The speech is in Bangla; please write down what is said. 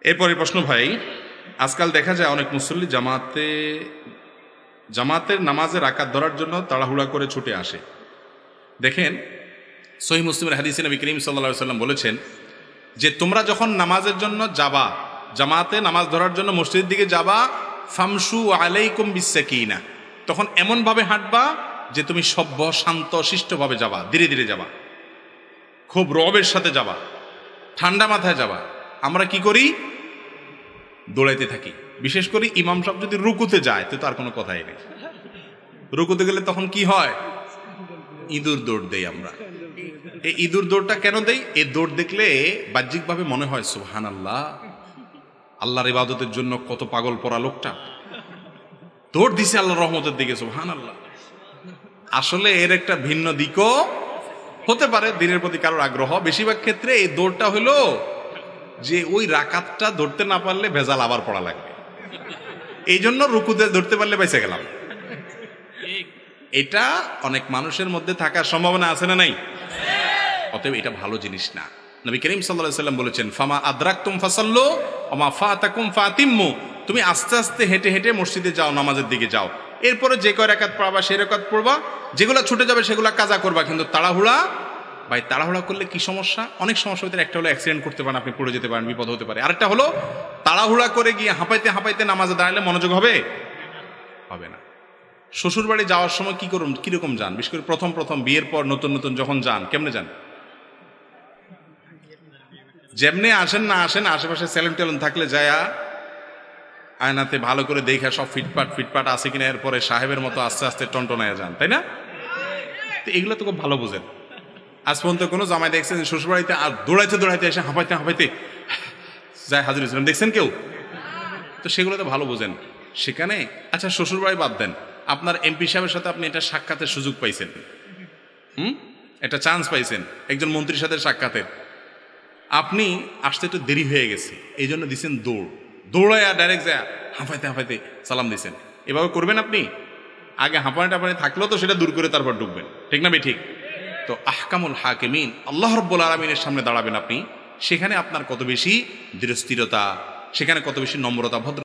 এরপরে প্রশ্ন ভাই, আজকাল দেখা যায় অনেক মুসল্লি জামাতের নামাজের রাকাত ধরার জন্য তাড়াহুড়া করে ছুটে আসে। দেখেন, সহিহ মুসলিমের হাদিসে নবী করিম সাল্লাল্লাহু আলাইহি ওয়াসাল্লাম বলেছেন যে তোমরা যখন নামাজের জন্য যাবা, জামাতে নামাজ ধরার জন্য মসজিদের দিকে যাবা, ফামশু আলাইকুম বিসাকিনা, তখন এমনভাবে হাঁটবা যে তুমি সভ্য শান্ত শিষ্টভাবে যাবা, ধীরে ধীরে যাবা, খুব রবের সাথে যাবা, ঠান্ডা মাথায় যাবা। আমরা কি করি? দৌড়াইতে থাকি। বিশেষ করে ইমাম সাহেব যদি রুকুতে যায় তো তার কোনো কথাই নেই। রুকুতে গেলে তখন কি হয়? ইঁদুর দৌড় দেই আমরা। এই ইঁদুর দৌড়টা কেন দেই? এই দৌড় দেখলে বাহ্যিকভাবে মনে হয় সুবহানাল্লাহ, আল্লাহর ইবাদতের জন্য কত পাগল পড়া লোকটা দৌড় দিছে আল্লাহর রহমতের দিকে, সুবহানাল্লাহ। আসলে এর একটা ভিন্ন দিকও হতে পারে, দিনের প্রতি কারোর আগ্রহ। বেশিরভাগ ক্ষেত্রে এই দৌড়টা হলো যে ওই রাকাতটা ধরতে না পারলে ভেজাল আবার পড়া লাগবে, এই জন্য রুকুতে ধরতে পারলে বেঁচে গেলাম। এটা অনেক মানুষের মধ্যে থাকার সম্ভাবনা আছে না নাই? অতএব এটা ভালো জিনিস না। নবী করিম সাল্লাল্লাহু আলাইহি ওয়াসাল্লাম বলেছেন, ফামা আদরাকতুম ফাসাল্লু ওয়া মা ফাতাকুম ফাতিম্মু, তুমি আস্তে আস্তে হেঁটে হেঁটে মসজিদে যাও, নামাজের দিকে যাও, এরপরে যে কয় রাকাত পড়বা সেই রাকাত পড়বা, যেগুলো ছুটে যাবে সেগুলো কাজা করবা। কিন্তু তাড়াহুড়া, ভাই তাড়াহুড়া করলে কি সমস্যা? অনেক সমস্যা হতে, একটা হলো অ্যাক্সিডেন্ট করতে পারেন, আপনি পড়ে যেতে পারেন, বিপদ হতে পারে। আরেকটা হলো তাড়াহুড়া করে গিয়ে হাঁপাইতে হাঁপাইতে নামাজে দাঁড়ালে মনোযোগ হবে না। শ্বশুর বাড়ি যাওয়ার সময় কি করুন, কিরকম যান? বিশেষ করে প্রথম প্রথম বিয়ের পর নতুন নতুন যখন যান, কেমনে যান? যেমনে আসেন না আসেন, আশেপাশে সেলুন টেলুন থাকলে যায়া আয়নাতে ভালো করে দেখা সব ফিটপাট আছে কিনা, এরপরে সাহেবের মতো আস্তে আস্তে টনটনায় যান, তাই না? তো এগুলো তো খুব ভালো বুঝেন। আজ পর্যন্ত কোনো জামাই দেখছেন শ্বশুরবাড়িতে আর দৌড়াইতে এসে হাঁপাইতে যায় হাজির হয়েছিলাম, দেখছেন কেউ? তো সেগুলো তো ভালো বুঝেন। সেখানে আচ্ছা শ্বশুরবাড়ি বাদ দেন, আপনার এমপি সাহেবের সাথে আপনি এটা সাক্ষাতের সুযোগ পাইছেন, একটা চান্স পাইছেন একজন মন্ত্রীর সাথে সাক্ষাতের, আপনি আসতে একটু দেরি হয়ে গেছে, এই জন্য দিচ্ছেন দৌড়ায় ডাইরেক্ট যায় হাঁপাইতে সালাম দিচ্ছেন। এভাবে করবেন আপনি? আগে হাঁপানি টাপানি থাকলেও তো সেটা দূর করে তারপর ঢুকবেন, ঠিক না? ঠিক। তো আহকামুল হাকিমিন আল্লাহ রাব্বুল আলামিনের সামনে দাঁড়াবেন আপনি, সেখানে আপনার কত বেশি দৃঢ়স্থিরতা, সেখানে কত বেশি নম্রতা, ভদ্র